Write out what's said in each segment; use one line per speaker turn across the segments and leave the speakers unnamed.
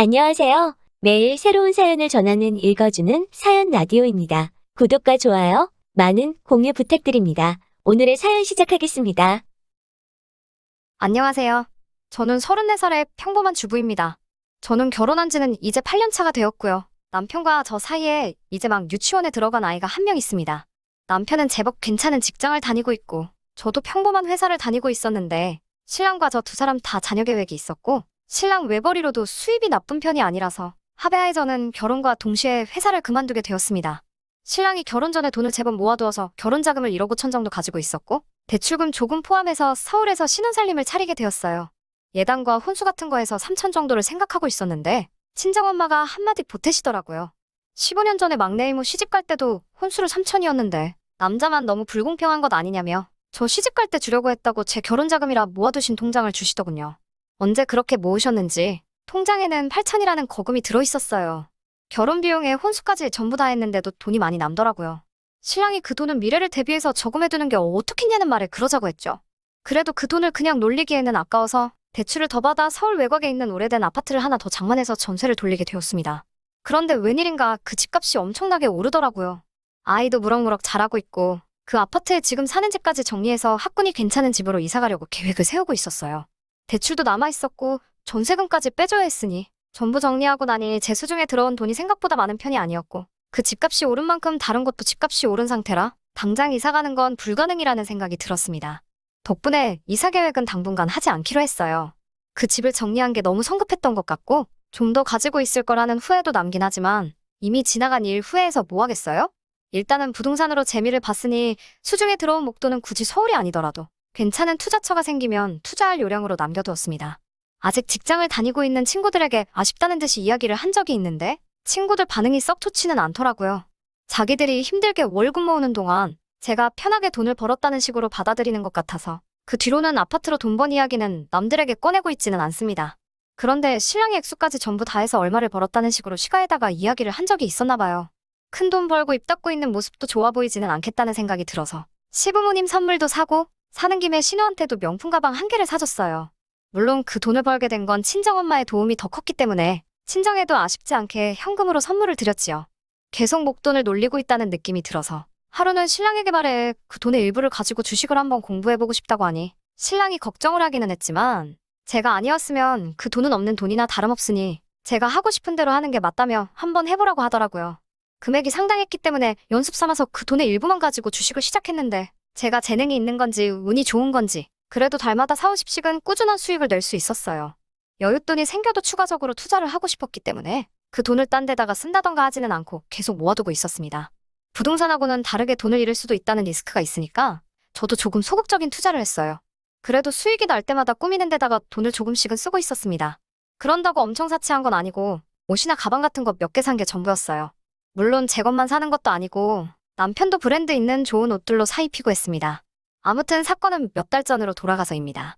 안녕하세요. 매일 새로운 사연을 전하는 읽어주는 사연 라디오입니다. 구독과 좋아요, 많은 공유 부탁드립니다. 오늘의 사연 시작하겠습니다.
안녕하세요. 저는 34살의 평범한 주부입니다. 저는 결혼한 지는 이제 8년 차가 되었고요. 남편과 저 사이에 이제 막 유치원에 들어간 아이가 한 명 있습니다. 남편은 제법 괜찮은 직장을 다니고 있고, 저도 평범한 회사를 다니고 있었는데, 신랑과 저 두 사람 다 자녀 계획이 있었고, 신랑 외벌이로도 수입이 나쁜 편이 아니라서, 합의하에 저는 결혼과 동시에 회사를 그만두게 되었습니다. 신랑이 결혼 전에 돈을 제법 모아두어서 결혼 자금을 1억 5천 정도 가지고 있었고, 대출금 조금 포함해서 서울에서 신혼살림을 차리게 되었어요. 예단과 혼수 같은 거에서 3천 정도를 생각하고 있었는데 친정엄마가 한마디 보태시더라고요. 15년 전에 막내 이모 시집갈 때도 혼수를 3천이었는데 남자만 너무 불공평한 것 아니냐며 저 시집갈 때 주려고 했다고 제 결혼 자금이라 모아두신 통장을 주시더군요. 언제 그렇게 모으셨는지 통장에는 8천이라는 거금이 들어있었어요. 결혼 비용에 혼수까지 전부 다 했는데도 돈이 많이 남더라고요. 신랑이 그 돈은 미래를 대비해서 저금해두는 게 어떻겠냐는 말에 그러자고 했죠. 그래도 그 돈을 그냥 놀리기에는 아까워서 대출을 더 받아 서울 외곽에 있는 오래된 아파트를 하나 더 장만해서 전세를 돌리게 되었습니다. 그런데 웬일인가 그 집값이 엄청나게 오르더라고요. 아이도 무럭무럭 자라고 있고 그 아파트에 지금 사는 집까지 정리해서 학군이 괜찮은 집으로 이사가려고 계획을 세우고 있었어요. 대출도 남아있었고 전세금까지 빼줘야 했으니 전부 정리하고 나니 제 수중에 들어온 돈이 생각보다 많은 편이 아니었고 그 집값이 오른 만큼 다른 것도 집값이 오른 상태라 당장 이사 가는 건 불가능이라는 생각이 들었습니다. 덕분에 이사 계획은 당분간 하지 않기로 했어요. 그 집을 정리한 게 너무 성급했던 것 같고 좀 더 가지고 있을 거라는 후회도 남긴 하지만 이미 지나간 일 후회해서 뭐 하겠어요? 일단은 부동산으로 재미를 봤으니 수중에 들어온 목돈은 굳이 서울이 아니더라도 괜찮은 투자처가 생기면 투자할 요량으로 남겨두었습니다. 아직 직장을 다니고 있는 친구들에게 아쉽다는 듯이 이야기를 한 적이 있는데 친구들 반응이 썩 좋지는 않더라고요. 자기들이 힘들게 월급 모으는 동안 제가 편하게 돈을 벌었다는 식으로 받아들이는 것 같아서 그 뒤로는 아파트로 돈 번 이야기는 남들에게 꺼내고 있지는 않습니다. 그런데 신랑의 액수까지 전부 다 해서 얼마를 벌었다는 식으로 시가에다가 이야기를 한 적이 있었나 봐요. 큰 돈 벌고 입 닫고 있는 모습도 좋아 보이지는 않겠다는 생각이 들어서 시부모님 선물도 사고 사는 김에 신우한테도 명품 가방 한 개를 사줬어요. 물론 그 돈을 벌게 된 건 친정엄마의 도움이 더 컸기 때문에 친정에도 아쉽지 않게 현금으로 선물을 드렸지요. 계속 목돈을 놀리고 있다는 느낌이 들어서 하루는 신랑에게 말해 그 돈의 일부를 가지고 주식을 한번 공부해보고 싶다고 하니 신랑이 걱정을 하기는 했지만 제가 아니었으면 그 돈은 없는 돈이나 다름없으니 제가 하고 싶은 대로 하는 게 맞다며 한번 해보라고 하더라고요. 금액이 상당했기 때문에 연습 삼아서 그 돈의 일부만 가지고 주식을 시작했는데 제가 재능이 있는 건지 운이 좋은 건지 그래도 달마다 40~50씩은 꾸준한 수익을 낼 수 있었어요. 여윳돈이 생겨도 추가적으로 투자를 하고 싶었기 때문에 그 돈을 딴 데다가 쓴다던가 하지는 않고 계속 모아두고 있었습니다. 부동산하고는 다르게 돈을 잃을 수도 있다는 리스크가 있으니까 저도 조금 소극적인 투자를 했어요. 그래도 수익이 날 때마다 꾸미는 데다가 돈을 조금씩은 쓰고 있었습니다. 그런다고 엄청 사치한 건 아니고 옷이나 가방 같은 거 몇 개 산 게 전부였어요. 물론 제 것만 사는 것도 아니고 남편도 브랜드 있는 좋은 옷들로 사입히고 했습니다. 아무튼 사건은 몇 달 전으로 돌아가서입니다.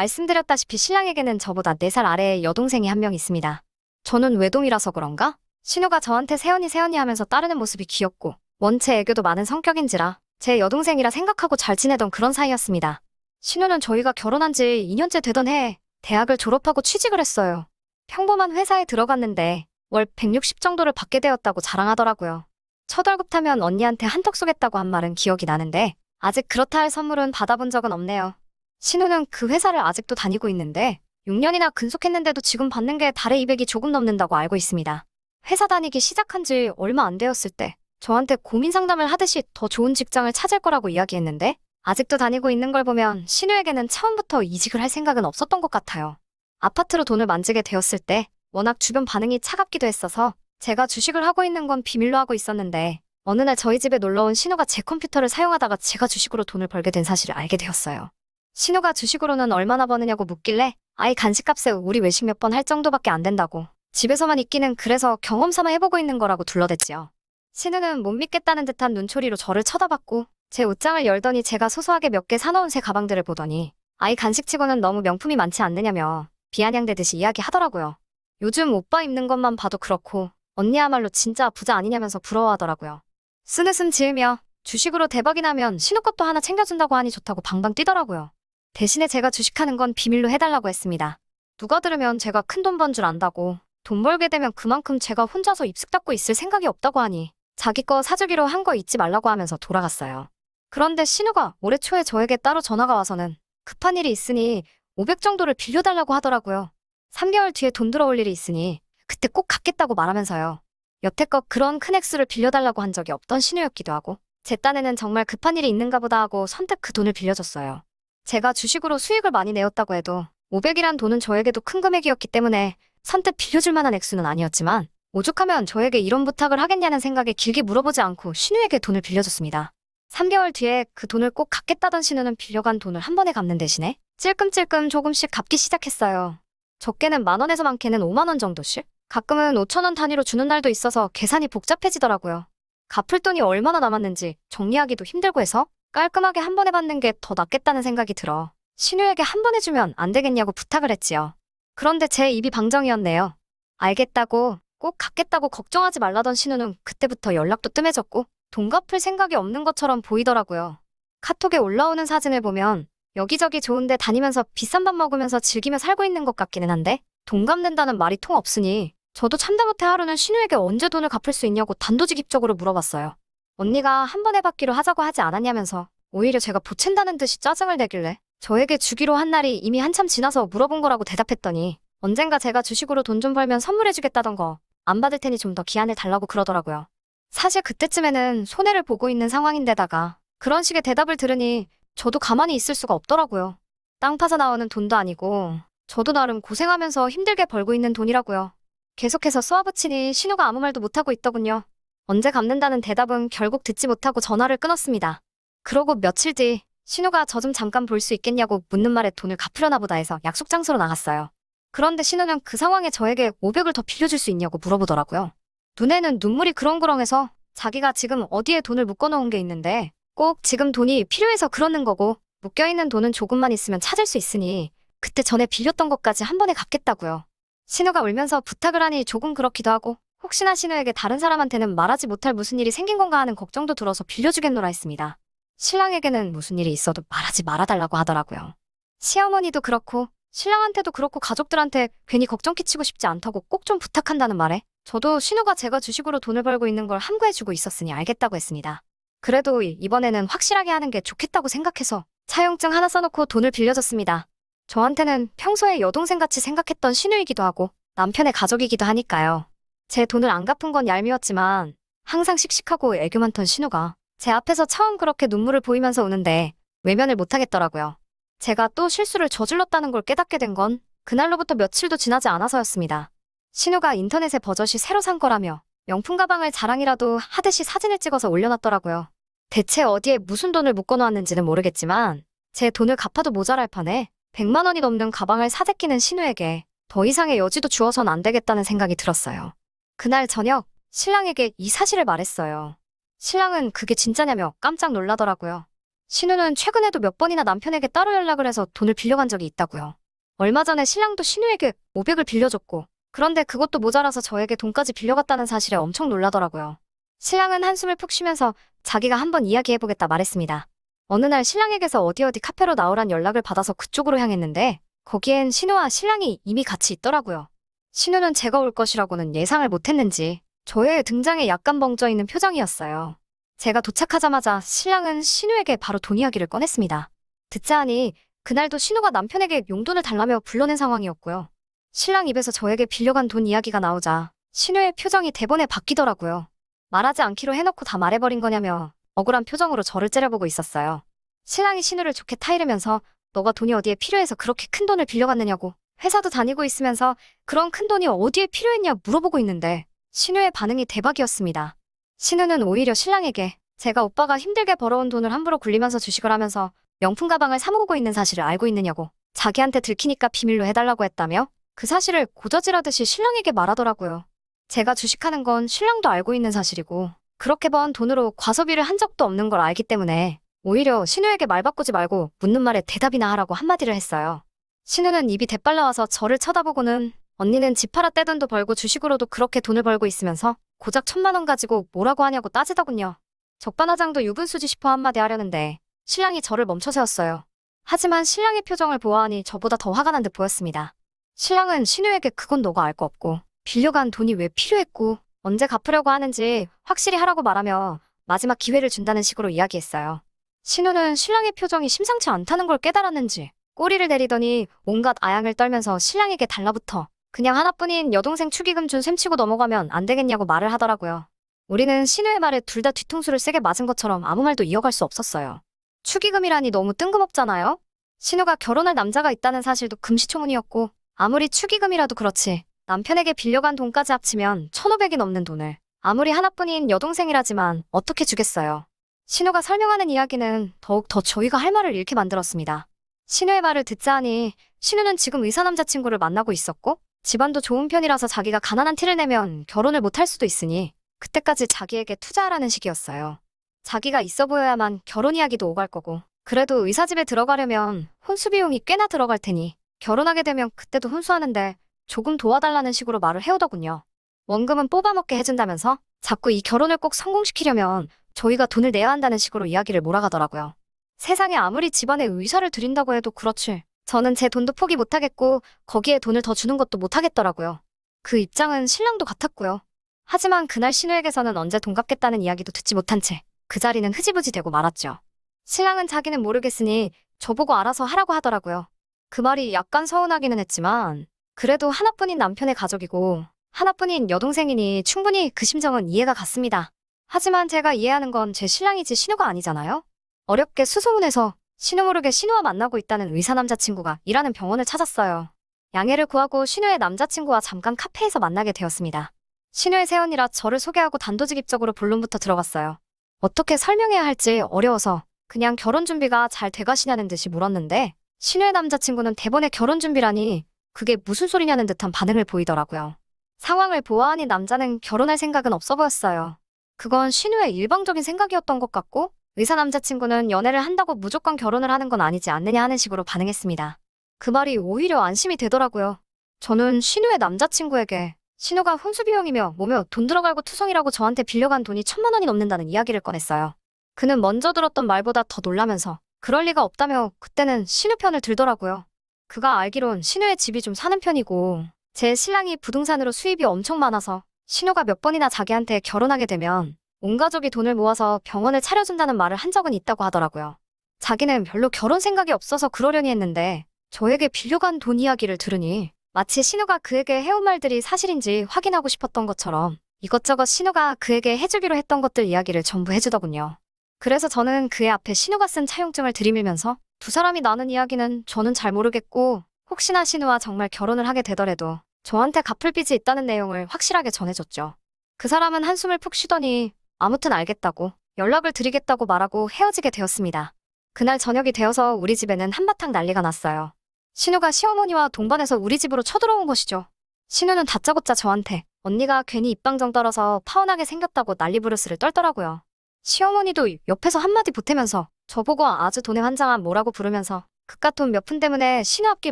말씀드렸다시피 신랑에게는 저보다 4살 아래의 여동생이 한 명 있습니다. 저는 외동이라서 그런가? 신우가 저한테 세연이 세연이 하면서 따르는 모습이 귀엽고 원체 애교도 많은 성격인지라 제 여동생이라 생각하고 잘 지내던 그런 사이였습니다. 신우는 저희가 결혼한 지 2년째 되던 해에 대학을 졸업하고 취직을 했어요. 평범한 회사에 들어갔는데 월 160 정도를 받게 되었다고 자랑하더라고요. 첫 월급 타면 언니한테 한턱 쏘겠다고 한 말은 기억이 나는데 아직 그렇다 할 선물은 받아본 적은 없네요. 신우는 그 회사를 아직도 다니고 있는데 6년이나 근속했는데도 지금 받는 게 달에 200이 조금 넘는다고 알고 있습니다. 회사 다니기 시작한 지 얼마 안 되었을 때 저한테 고민 상담을 하듯이 더 좋은 직장을 찾을 거라고 이야기했는데 아직도 다니고 있는 걸 보면 신우에게는 처음부터 이직을 할 생각은 없었던 것 같아요. 아파트로 돈을 만지게 되었을 때 워낙 주변 반응이 차갑기도 했어서 제가 주식을 하고 있는 건 비밀로 하고 있었는데 어느 날 저희 집에 놀러온 신우가 제 컴퓨터를 사용하다가 제가 주식으로 돈을 벌게 된 사실을 알게 되었어요. 신우가 주식으로는 얼마나 버느냐고 묻길래 아이 간식값에 우리 외식 몇 번 할 정도밖에 안 된다고 집에서만 있기는 그래서 경험 삼아 해보고 있는 거라고 둘러댔지요. 신우는 못 믿겠다는 듯한 눈초리로 저를 쳐다봤고 제 옷장을 열더니 제가 소소하게 몇 개 사놓은 새 가방들을 보더니 아이 간식치고는 너무 명품이 많지 않느냐며 비아냥대듯이 이야기하더라고요. 요즘 오빠 입는 것만 봐도 그렇고 언니야말로 진짜 부자 아니냐면서 부러워하더라고요. 쓴웃음 지으며 주식으로 대박이 나면 신우 것도 하나 챙겨준다고 하니 좋다고 방방 뛰더라고요. 대신에 제가 주식하는 건 비밀로 해달라고 했습니다. 누가 들으면 제가 큰돈 번 줄 안다고 돈 벌게 되면 그만큼 제가 혼자서 입술 닦고 있을 생각이 없다고 하니 자기 거 사주기로 한 거 잊지 말라고 하면서 돌아갔어요. 그런데 신우가 올해 초에 저에게 따로 전화가 와서는 급한 일이 있으니 500 정도를 빌려달라고 하더라고요. 3개월 뒤에 돈 들어올 일이 있으니 그때 꼭 갚겠다고 말하면서요. 여태껏 그런 큰 액수를 빌려달라고 한 적이 없던 신우였기도 하고 제 딴에는 정말 급한 일이 있는가 보다 하고 선뜻 그 돈을 빌려줬어요. 제가 주식으로 수익을 많이 내었다고 해도 500이란 돈은 저에게도 큰 금액이었기 때문에 선뜻 빌려줄 만한 액수는 아니었지만 오죽하면 저에게 이런 부탁을 하겠냐는 생각에 길게 물어보지 않고 신우에게 돈을 빌려줬습니다. 3개월 뒤에 그 돈을 꼭 갚겠다던 신우는 빌려간 돈을 한 번에 갚는 대신에 찔끔찔끔 조금씩 갚기 시작했어요. 적게는 10,000원에서 많게는 50,000원 정도씩? 가끔은 5,000원 단위로 주는 날도 있어서 계산이 복잡해지더라고요. 갚을 돈이 얼마나 남았는지 정리하기도 힘들고 해서 깔끔하게 한 번에 받는 게 더 낫겠다는 생각이 들어 신우에게 한 번에 주면 안 되겠냐고 부탁을 했지요. 그런데 제 입이 방정이었네요. 알겠다고 꼭 갚겠다고 걱정하지 말라던 신우는 그때부터 연락도 뜸해졌고 돈 갚을 생각이 없는 것처럼 보이더라고요. 카톡에 올라오는 사진을 보면 여기저기 좋은데 다니면서 비싼 밥 먹으면서 즐기며 살고 있는 것 같기는 한데 돈 갚는다는 말이 통 없으니 저도 참다 못해 하루는 신우에게 언제 돈을 갚을 수 있냐고 단도직입적으로 물어봤어요. 언니가 한 번에 받기로 하자고 하지 않았냐면서 오히려 제가 보챈다는 듯이 짜증을 내길래 저에게 주기로 한 날이 이미 한참 지나서 물어본 거라고 대답했더니 언젠가 제가 주식으로 돈 좀 벌면 선물해주겠다던 거 안 받을 테니 좀 더 기한을 달라고 그러더라고요. 사실 그때쯤에는 손해를 보고 있는 상황인데다가 그런 식의 대답을 들으니 저도 가만히 있을 수가 없더라고요. 땅 파서 나오는 돈도 아니고 저도 나름 고생하면서 힘들게 벌고 있는 돈이라고요. 계속해서 쏘아붙이니 신우가 아무 말도 못하고 있더군요. 언제 갚는다는 대답은 결국 듣지 못하고 전화를 끊었습니다. 그러고 며칠 뒤 신우가 저 좀 잠깐 볼 수 있겠냐고 묻는 말에 돈을 갚으려나 보다 해서 약속 장소로 나갔어요. 그런데 신우는 그 상황에 저에게 500을 더 빌려줄 수 있냐고 물어보더라고요. 눈에는 눈물이 그렁그렁해서 자기가 지금 어디에 돈을 묶어놓은 게 있는데 꼭 지금 돈이 필요해서 그러는 거고 묶여있는 돈은 조금만 있으면 찾을 수 있으니 그때 전에 빌렸던 것까지 한 번에 갚겠다고요. 신우가 울면서 부탁을 하니 조금 그렇기도 하고 혹시나 신우에게 다른 사람한테는 말하지 못할 무슨 일이 생긴 건가 하는 걱정도 들어서 빌려주겠노라 했습니다. 신랑에게는 무슨 일이 있어도 말하지 말아달라고 하더라고요. 시어머니도 그렇고 신랑한테도 그렇고 가족들한테 괜히 걱정 끼치고 싶지 않다고 꼭 좀 부탁한다는 말에 저도 신우가 제가 주식으로 돈을 벌고 있는 걸 함구해주고 있었으니 알겠다고 했습니다. 그래도 이번에는 확실하게 하는 게 좋겠다고 생각해서 차용증 하나 써놓고 돈을 빌려줬습니다. 저한테는 평소에 여동생같이 생각했던 신우이기도 하고 남편의 가족이기도 하니까요. 제 돈을 안 갚은 건 얄미웠지만 항상 씩씩하고 애교 많던 신우가 제 앞에서 처음 그렇게 눈물을 보이면서 우는데 외면을 못하겠더라고요. 제가 또 실수를 저질렀다는 걸 깨닫게 된 건 그날로부터 며칠도 지나지 않아서였습니다. 신우가 인터넷에 버젓이 새로 산 거라며 명품 가방을 자랑이라도 하듯이 사진을 찍어서 올려놨더라고요. 대체 어디에 무슨 돈을 묶어놓았는지는 모르겠지만 제 돈을 갚아도 모자랄 판에 100만 원이 넘는 가방을 사재끼는 신우에게 더 이상의 여지도 주어선 안 되겠다는 생각이 들었어요. 그날 저녁 신랑에게 이 사실을 말했어요. 신랑은 그게 진짜냐며 깜짝 놀라더라고요. 신우는 최근에도 몇 번이나 남편에게 따로 연락을 해서 돈을 빌려간 적이 있다고요. 얼마 전에 신랑도 신우에게 500을 빌려줬고 그런데 그것도 모자라서 저에게 돈까지 빌려갔다는 사실에 엄청 놀라더라고요. 신랑은 한숨을 푹 쉬면서 자기가 한번 이야기해보겠다 말했습니다. 어느 날 신랑에게서 어디 카페로 나오란 연락을 받아서 그쪽으로 향했는데 거기엔 신우와 신랑이 이미 같이 있더라고요. 신우는 제가 올 것이라고는 예상을 못했는지 저의 등장에 약간 벙쪄있는 표정이었어요. 제가 도착하자마자 신랑은 신우에게 바로 돈 이야기를 꺼냈습니다. 듣자 하니 그날도 신우가 남편에게 용돈을 달라며 불러낸 상황이었고요. 신랑 입에서 저에게 빌려간 돈 이야기가 나오자 신우의 표정이 대번에 바뀌더라고요. 말하지 않기로 해놓고 다 말해버린 거냐며 억울한 표정으로 저를 째려보고 있었어요. 신랑이 신우를 좋게 타이르면서 너가 돈이 어디에 필요해서 그렇게 큰 돈을 빌려갔느냐고 회사도 다니고 있으면서 그런 큰 돈이 어디에 필요했냐 물어보고 있는데 신우의 반응이 대박이었습니다. 신우는 오히려 신랑에게 제가 오빠가 힘들게 벌어온 돈을 함부로 굴리면서 주식을 하면서 명품 가방을 사 모으고 있는 사실을 알고 있느냐고 자기한테 들키니까 비밀로 해달라고 했다며 그 사실을 고저질하듯이 신랑에게 말하더라고요. 제가 주식하는 건 신랑도 알고 있는 사실이고 그렇게 번 돈으로 과소비를 한 적도 없는 걸 알기 때문에 오히려 신우에게 말 바꾸지 말고 묻는 말에 대답이나 하라고 한마디를 했어요. 신우는 입이 대빨라와서 저를 쳐다보고는 언니는 집 팔아 떼돈도 벌고 주식으로도 그렇게 돈을 벌고 있으면서 고작 1,000만 원 가지고 뭐라고 하냐고 따지더군요. 적반하장도 유분수지 싶어 한마디 하려는데 신랑이 저를 멈춰세웠어요. 하지만 신랑의 표정을 보아하니 저보다 더 화가 난 듯 보였습니다. 신랑은 신우에게 그건 너가 알 거 없고 빌려간 돈이 왜 필요했고 언제 갚으려고 하는지 확실히 하라고 말하며 마지막 기회를 준다는 식으로 이야기했어요. 신우는 신랑의 표정이 심상치 않다는 걸 깨달았는지 꼬리를 내리더니 온갖 아양을 떨면서 신랑에게 달라붙어 그냥 하나뿐인 여동생 축의금 준 셈치고 넘어가면 안 되겠냐고 말을 하더라고요. 우리는 신우의 말에 둘 다 뒤통수를 세게 맞은 것처럼 아무 말도 이어갈 수 없었어요. 축의금이라니 너무 뜬금없잖아요? 신우가 결혼할 남자가 있다는 사실도 금시초문이었고 아무리 축의금이라도 그렇지 남편에게 빌려간 돈까지 합치면 1,500이 넘는 돈을 아무리 하나뿐인 여동생이라지만 어떻게 주겠어요. 신우가 설명하는 이야기는 더욱 더 저희가 할 말을 잃게 만들었습니다. 신우의 말을 듣자 하니 신우는 지금 의사 남자친구를 만나고 있었고 집안도 좋은 편이라서 자기가 가난한 티를 내면 결혼을 못할 수도 있으니 그때까지 자기에게 투자하라는 식이었어요. 자기가 있어 보여야만 결혼 이야기도 오갈 거고 그래도 의사집에 들어가려면 혼수 비용이 꽤나 들어갈 테니 결혼하게 되면 그때도 혼수하는데 조금 도와달라는 식으로 말을 해오더군요. 원금은 뽑아먹게 해준다면서 자꾸 이 결혼을 꼭 성공시키려면 저희가 돈을 내야 한다는 식으로 이야기를 몰아가더라고요. 세상에 아무리 집안에 의사를 들인다고 해도 그렇지. 저는 제 돈도 포기 못하겠고 거기에 돈을 더 주는 것도 못하겠더라고요. 그 입장은 신랑도 같았고요. 하지만 그날 신우에게서는 언제 돈 갚겠다는 이야기도 듣지 못한 채 그 자리는 흐지부지 되고 말았죠. 신랑은 자기는 모르겠으니 저보고 알아서 하라고 하더라고요. 그 말이 약간 서운하기는 했지만 그래도 하나뿐인 남편의 가족이고 하나뿐인 여동생이니 충분히 그 심정은 이해가 갔습니다. 하지만 제가 이해하는 건 제 신랑이지 신우가 아니잖아요? 어렵게 수소문해서 신우 모르게 신우와 만나고 있다는 의사 남자친구가 일하는 병원을 찾았어요. 양해를 구하고 신우의 남자친구와 잠깐 카페에서 만나게 되었습니다. 신우의 새언니라 저를 소개하고 단도직입적으로 본론부터 들어갔어요. 어떻게 설명해야 할지 어려워서 그냥 결혼 준비가 잘 돼가시냐는 듯이 물었는데 신우의 남자친구는 대번에 결혼 준비라니 그게 무슨 소리냐는 듯한 반응을 보이더라고요. 상황을 보아하니 남자는 결혼할 생각은 없어 보였어요. 그건 신우의 일방적인 생각이었던 것 같고 의사 남자친구는 연애를 한다고 무조건 결혼을 하는 건 아니지 않느냐 하는 식으로 반응했습니다. 그 말이 오히려 안심이 되더라고요. 저는 신우의 남자친구에게 신우가 혼수 비용이며 뭐며 돈 들어갈고 투성이라고 저한테 빌려간 돈이 1,000만 원이 넘는다는 이야기를 꺼냈어요. 그는 먼저 들었던 말보다 더 놀라면서 그럴 리가 없다며 그때는 신우 편을 들더라고요. 그가 알기론 신우의 집이 좀 사는 편이고 제 신랑이 부동산으로 수입이 엄청 많아서 신우가 몇 번이나 자기한테 결혼하게 되면 온 가족이 돈을 모아서 병원을 차려준다는 말을 한 적은 있다고 하더라고요. 자기는 별로 결혼 생각이 없어서 그러려니 했는데 저에게 빌려간 돈 이야기를 들으니 마치 신우가 그에게 해온 말들이 사실인지 확인하고 싶었던 것처럼 이것저것 신우가 그에게 해주기로 했던 것들 이야기를 전부 해주더군요. 그래서 저는 그의 앞에 신우가 쓴 차용증을 들이밀면서 두 사람이 나눈 이야기는 저는 잘 모르겠고 혹시나 신우와 정말 결혼을 하게 되더라도 저한테 갚을 빚이 있다는 내용을 확실하게 전해줬죠. 그 사람은 한숨을 푹 쉬더니 아무튼 알겠다고 연락을 드리겠다고 말하고 헤어지게 되었습니다. 그날 저녁이 되어서 우리 집에는 한바탕 난리가 났어요. 신우가 시어머니와 동반해서 우리 집으로 쳐들어온 것이죠. 신우는 다짜고짜 저한테 언니가 괜히 입방정 떨어서 파혼하게 생겼다고 난리부르스를 떨더라고요. 시어머니도 옆에서 한마디 보태면서 저보고 아주 돈에 환장한 뭐라고 부르면서 그깟 돈 몇 푼 때문에 신우 앞길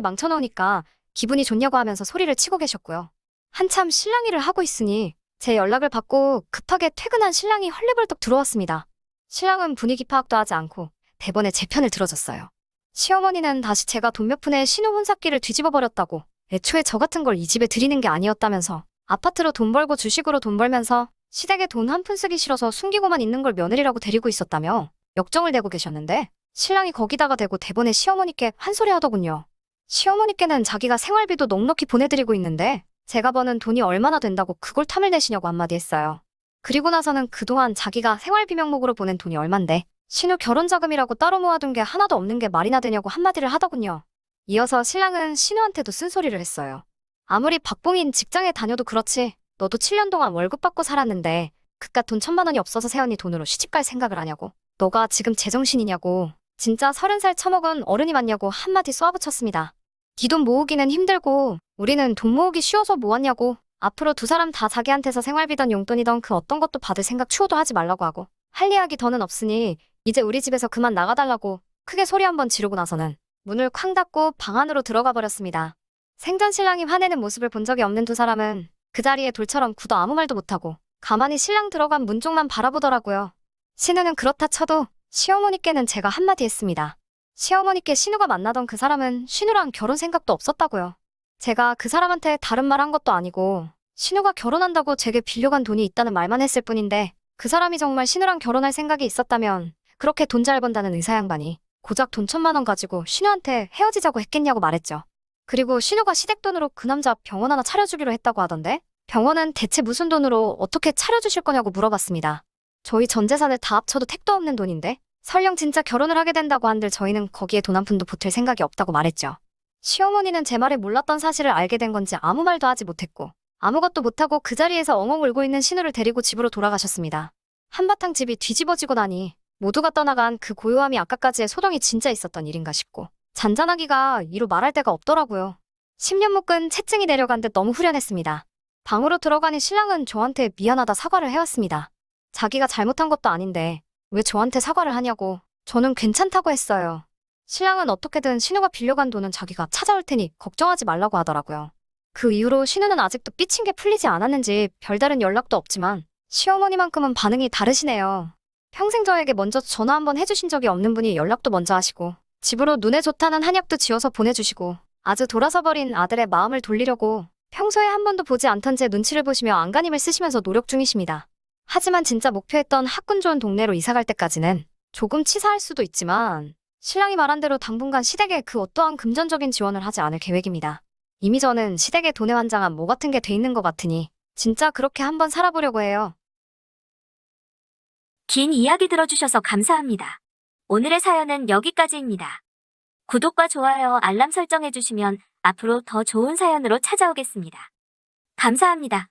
망쳐놓으니까 기분이 좋냐고 하면서 소리를 치고 계셨고요. 한참 신랑 일을 하고 있으니 제 연락을 받고 급하게 퇴근한 신랑이 헐레벌떡 들어왔습니다. 신랑은 분위기 파악도 하지 않고 대번에 제 편을 들어줬어요. 시어머니는 다시 제가 돈 몇 푼에 신우 혼사기를 뒤집어버렸다고 애초에 저 같은 걸 이 집에 들이는 게 아니었다면서 아파트로 돈 벌고 주식으로 돈 벌면서 시댁에 돈 한 푼 쓰기 싫어서 숨기고만 있는 걸 며느리라고 데리고 있었다며 역정을 내고 계셨는데 신랑이 거기다가 대고 대번에 시어머니께 한 소리 하더군요. 시어머니께는 자기가 생활비도 넉넉히 보내드리고 있는데 제가 버는 돈이 얼마나 된다고 그걸 탐을 내시냐고 한마디 했어요. 그리고 나서는 그동안 자기가 생활비 명목으로 보낸 돈이 얼만데 신우 결혼자금이라고 따로 모아둔 게 하나도 없는 게 말이나 되냐고 한마디를 하더군요. 이어서 신랑은 신우한테도 쓴소리를 했어요. 아무리 박봉인 직장에 다녀도 그렇지 너도 7년 동안 월급 받고 살았는데 그깟 돈 1,000만 원이 없어서 새언니 돈으로 시집갈 생각을 하냐고. 너가 지금 제정신이냐고. 진짜 30살 처먹은 어른이 맞냐고 한마디 쏘아붙였습니다. 네 돈 모으기는 힘들고 우리는 돈 모으기 쉬워서 모았냐고. 앞으로 두 사람 다 자기한테서 생활비던 용돈이던 그 어떤 것도 받을 생각 추호도 하지 말라고 하고 할 이야기 더는 없으니 이제 우리 집에서 그만 나가달라고 크게 소리 한번 지르고 나서는 문을 쾅 닫고 방 안으로 들어가 버렸습니다. 생전 신랑이 화내는 모습을 본 적이 없는 두 사람은 그 자리에 돌처럼 굳어 아무 말도 못하고 가만히 신랑 들어간 문 쪽만 바라보더라고요. 신우는 그렇다 쳐도 시어머니께는 제가 한마디 했습니다. 시어머니께 신우가 만나던 그 사람은 신우랑 결혼 생각도 없었다고요. 제가 그 사람한테 다른 말 한 것도 아니고 신우가 결혼한다고 제게 빌려간 돈이 있다는 말만 했을 뿐인데 그 사람이 정말 신우랑 결혼할 생각이 있었다면 그렇게 돈 잘 번다는 의사 양반이 고작 돈 1,000만 원 가지고 신우한테 헤어지자고 했겠냐고 말했죠. 그리고 신우가 시댁 돈으로 그 남자 병원 하나 차려주기로 했다고 하던데 병원은 대체 무슨 돈으로 어떻게 차려주실 거냐고 물어봤습니다. 저희 전 재산을 다 합쳐도 택도 없는 돈인데 설령 진짜 결혼을 하게 된다고 한들 저희는 거기에 돈 한 푼도 보탤 생각이 없다고 말했죠. 시어머니는 제 말을 몰랐던 사실을 알게 된 건지 아무 말도 하지 못했고 아무것도 못하고 그 자리에서 엉엉 울고 있는 신우를 데리고 집으로 돌아가셨습니다. 한바탕 집이 뒤집어지고 나니 모두가 떠나간 그 고요함이 아까까지의 소동이 진짜 있었던 일인가 싶고 잔잔하기가 이루 말할 데가 없더라고요. 10년 묵은 채증이 내려간 듯 너무 후련했습니다. 방으로 들어가니 신랑은 저한테 미안하다 사과를 해왔습니다. 자기가 잘못한 것도 아닌데 왜 저한테 사과를 하냐고 저는 괜찮다고 했어요. 신랑은 어떻게든 신우가 빌려간 돈은 자기가 찾아올 테니 걱정하지 말라고 하더라고요. 그 이후로 신우는 아직도 삐친 게 풀리지 않았는지 별다른 연락도 없지만 시어머니만큼은 반응이 다르시네요. 평생 저에게 먼저 전화 한번 해주신 적이 없는 분이 연락도 먼저 하시고 집으로 눈에 좋다는 한약도 지어서 보내주시고 아주 돌아서 버린 아들의 마음을 돌리려고 평소에 한 번도 보지 않던 제 눈치를 보시며 안간힘을 쓰시면서 노력 중이십니다. 하지만 진짜 목표했던 학군 좋은 동네로 이사갈 때까지는 조금 치사할 수도 있지만 신랑이 말한 대로 당분간 시댁에 그 어떠한 금전적인 지원을 하지 않을 계획입니다. 이미 저는 시댁에 돈에 환장한 모 같은 게 돼 있는 것 같으니 진짜 그렇게 한번 살아보려고 해요.
긴 이야기 들어주셔서 감사합니다. 오늘의 사연은 여기까지입니다. 구독과 좋아요, 알람 설정해주시면 앞으로 더 좋은 사연으로 찾아오겠습니다. 감사합니다.